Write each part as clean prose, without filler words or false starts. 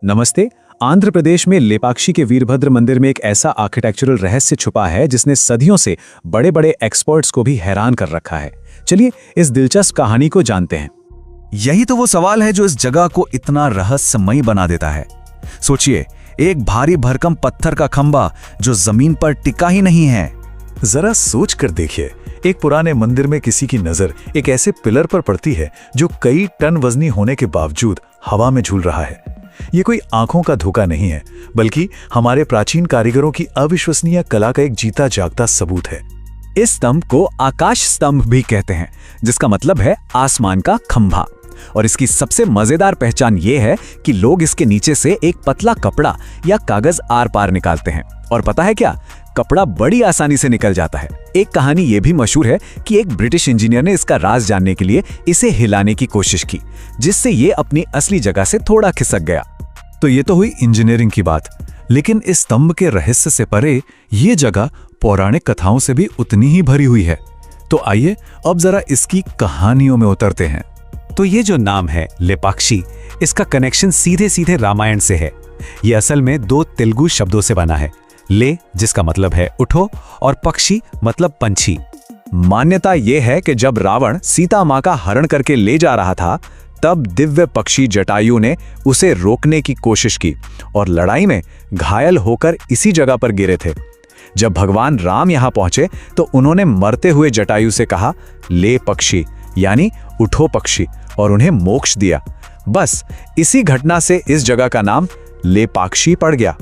नमस्ते। आंध्र प्रदेश में लेपाक्षी के वीरभद्र मंदिर में एक ऐसा आर्किटेक्चरल रहस्य छुपा है जिसने सदियों से बड़े बड़े एक्सपर्ट्स को भी हैरान कर रखा है। चलिए इस दिलचस्प कहानी को जानते हैं। यही तो वो सवाल है जो इस जगह को इतना रहस्यमयी बना देता है। सोचिए, एक भारी भरकम पत्थर का खंभा जो जमीन पर टिका ही नहीं है। जरा सोच कर देखिए, एक पुराने मंदिर में किसी की नजर एक ऐसे पिलर पर पड़ती है जो कई टन वजनी होने के बावजूद हवा में झूल रहा है। ये कोई आंखों का धोखा नहीं है, बल्कि हमारे प्राचीन कारीगरों की अविश्वसनीय कला का एक जीता जागता सबूत है। इस स्तंभ को आकाश स्तंभ भी कहते हैं, जिसका मतलब है आसमान का खंभा। और इसकी सबसे मजेदार पहचान ये है कि लोग इसके नीचे से एक पतला कपड़ा या कागज आर पार निकालते हैं, और पता है क्या, कपड़ा बड़ी आसानी से निकल जाता है। एक कहानी ये भी मशहूर है कि एक ब्रिटिश इंजीनियर ने इसका राज जानने के लिए इसे हिलाने की कोशिश की, जिससे ये अपनी असली जगह से थोड़ा खिसक गया। तो ये तो हुई इंजीनियरिंग की बात, लेकिन इस स्तंभ के रहस्य से परे ये जगह पौराणिक कथाओं से भी उतनी ही भरी हुई है। तो आइए अब जरा इसकी कहानियों में उतरते हैं। तो ये जो नाम है लेपाक्षी, इसका कनेक्शन सीधे सीधे रामायण से है। ये असल में दो तेलुगु शब्दों से बना है, ले जिसका मतलब है उठो और पक्षी मतलब पंछी। मान्यता यह है कि जब रावण सीता मां का हरण करके ले जा रहा था, तब दिव्य पक्षी जटायु ने उसे रोकने की कोशिश की और लड़ाई में घायल होकर इसी जगह पर गिरे थे। जब भगवान राम यहां पहुंचे तो उन्होंने मरते हुए जटायु से कहा, ले पक्षी, यानी उठो पक्षी, और उन्हें मोक्ष दिया। बस इसी घटना से इस जगह का नाम लेपाक्षी पड़ गया।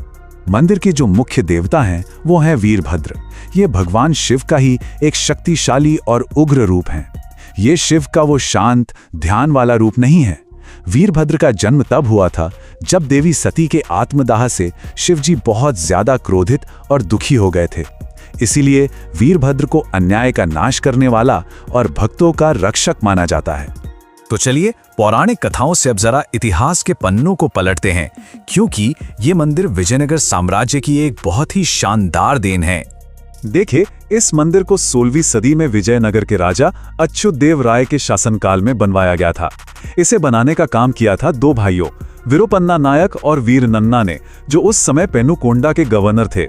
मंदिर के जो मुख्य देवता हैं वो हैं वीरभद्र। ये भगवान शिव का ही एक शक्तिशाली और उग्र रूप हैं। ये शिव का वो शांत ध्यान वाला रूप नहीं है। वीरभद्र का जन्म तब हुआ था जब देवी सती के आत्मदाह से शिवजी बहुत ज्यादा क्रोधित और दुखी हो गए थे। इसीलिए वीरभद्र को अन्याय का नाश करने वाला और भक्तों का रक्षक माना जाता है। तो चलिए पौराणिक कथाओं से अब जरा इतिहास के पन्नों को पलटते हैं, क्योंकि ये मंदिर विजयनगर साम्राज्य की एक बहुत ही शानदार देन है। देखिए, इस मंदिर को 16वीं सदी में विजयनगर के राजा अच्युतदेव राय के शासनकाल में बनवाया गया था। इसे बनाने का काम किया था दो भाइयों, विरुपन्ना नायक और वीर नन्ना ने, जो उस समय पेनुकोंडा के गवर्नर थे।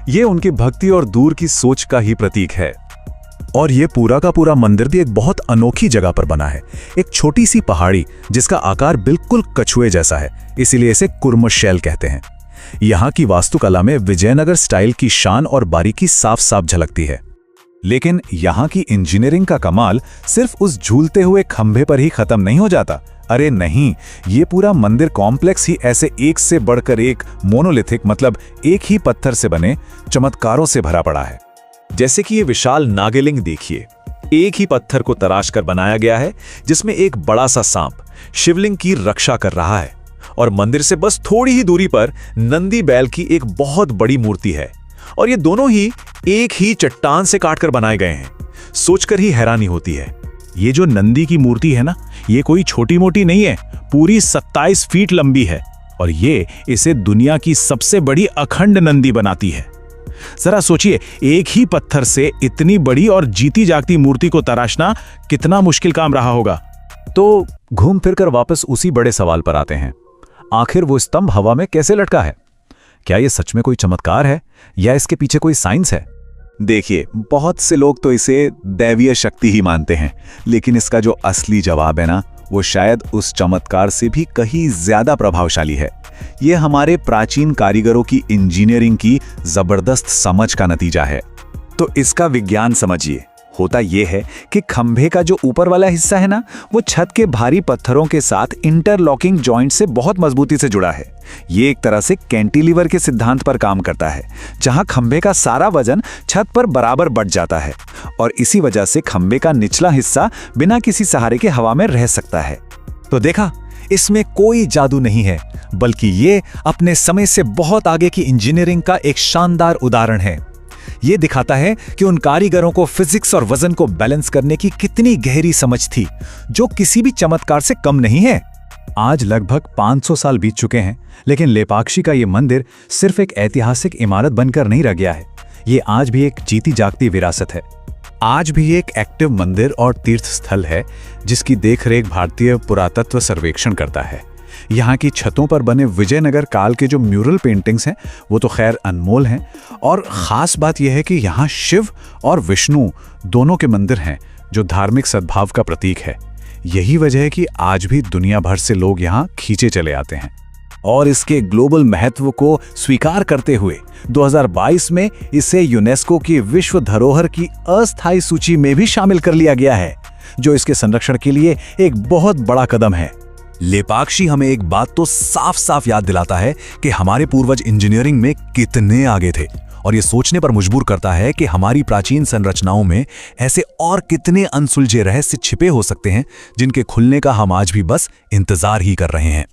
ये उनकी भक्ति और दूर की सोच का ही प्रतीक है। और ये पूरा का पूरा मंदिर भी एक बहुत अनोखी जगह पर बना है। एक छोटी सी पहाड़ी जिसका आकार बिल्कुल कछुए जैसा है, इसीलिए इसे कुर्मशैल कहते हैं। यहाँ की वास्तुकला में विजयनगर स्टाइल की शान और बारीकी साफ साफ झलकती है। लेकिन यहाँ की इंजीनियरिंग का कमाल सिर्फ उस झूलते हुए खंभे पर ही खत्म नहीं हो जाता। अरे नहीं, ये पूरा मंदिर कॉम्प्लेक्स ही ऐसे एक से बढ़कर एक मोनोलिथिक, मतलब एक ही पत्थर से बने चमत्कारों से भरा पड़ा है। जैसे कि ये विशाल नागलिंग देखिए, एक ही पत्थर को तराश कर बनाया गया है, जिसमें एक बड़ा सा सांप शिवलिंग की रक्षा कर रहा है। और मंदिर से बस थोड़ी ही दूरी पर नंदी बैल की एक बहुत बड़ी मूर्ति है, और ये दोनों ही एक ही चट्टान से काटकर बनाए गए हैं। सोचकर ही हैरानी होती है। ये जो नंदी की मूर्ति है ना, ये कोई छोटी मोटी नहीं है, पूरी 27 फीट लंबी है, और ये इसे दुनिया की सबसे बड़ी अखंड नंदी बनाती है। जरा सोचिए, एक ही पत्थर से इतनी बड़ी और जीती जागती मूर्ति को तराशना कितना मुश्किल काम रहा होगा। तो घूम फिरकर वापस उसी बड़े सवाल पर आते हैं, आखिर वो स्तंभ हवा में कैसे लटका है? क्या ये सच में कोई चमत्कार है या इसके पीछे कोई साइंस है? देखिए, बहुत से लोग तो इसे दैवीय शक्ति ही मानते हैं, लेकिन इसका जो असली जवाब है ना, वो शायद उस चमत्कार से भी कहीं ज्यादा प्रभावशाली है। ये हमारे प्राचीन कारीगरों की इंजीनियरिंग की जबरदस्त समझ का नतीजा है। तो इसका विज्ञान समझिए। होता यह है कि खंभे का जो ऊपर वाला हिस्सा है ना, वो छत के भारी पत्थरों के साथ इंटरलॉकिंग जॉइंट से बहुत मजबूती से जुड़ा है। ये एक तरह से कैंटिलीवर के सिद्धांत पर काम करता है, जहां खंभे का सारा वजन छत पर बराबर बंट जाता है, और इसी वजह से खंभे का निचला हिस्सा बिना किसी सहारे के हवा में रह सकता है। तो देखा, इसमें कोई जादू नहीं है, बल्कि ये अपने समय से बहुत आगे की इंजीनियरिंग का एक शानदार उदाहरण है। ये दिखाता है कि उन कारीगरों को फिजिक्स और वजन को बैलेंस करने की कितनी गहरी समझ थी, जो किसी भी चमत्कार से कम नहीं है। आज लगभग 500 साल बीत चुके हैं, लेकिन लेपाक्षी का ये मंदिर सिर्फ एक ऐतिहासिक इमारत बनकर नहीं रह गया है। ये आज भी एक जीती जागती विरासत है। आज भी एक एक्टिव मंदिर और तीर्थ स्थल है, जिसकी देखरेख भारतीय पुरातत्व सर्वेक्षण करता है। यहाँ की छतों पर बने विजयनगर काल के जो म्यूरल पेंटिंग्स हैं वो तो खैर अनमोल हैं। और ख़ास बात यह है कि यहाँ शिव और विष्णु दोनों के मंदिर हैं जो धार्मिक सद्भाव का प्रतीक है। यही वजह है कि आज भी दुनिया भर से लोग यहाँ खींचे चले आते हैं। और इसके ग्लोबल महत्व को स्वीकार करते हुए 2022 में इसे यूनेस्को की विश्व धरोहर की अस्थायी सूची में भी शामिल कर लिया गया है, जो इसके संरक्षण के लिए एक बहुत बड़ा कदम है। लेपाक्षी हमें एक बात तो साफ साफ याद दिलाता है कि हमारे पूर्वज इंजीनियरिंग में कितने आगे थे, और ये सोचने पर मजबूर करता है कि हमारी प्राचीन संरचनाओं में ऐसे और कितने अनसुलझे रहस्य छिपे हो सकते हैं जिनके खुलने का हम आज भी बस इंतजार ही कर रहे हैं।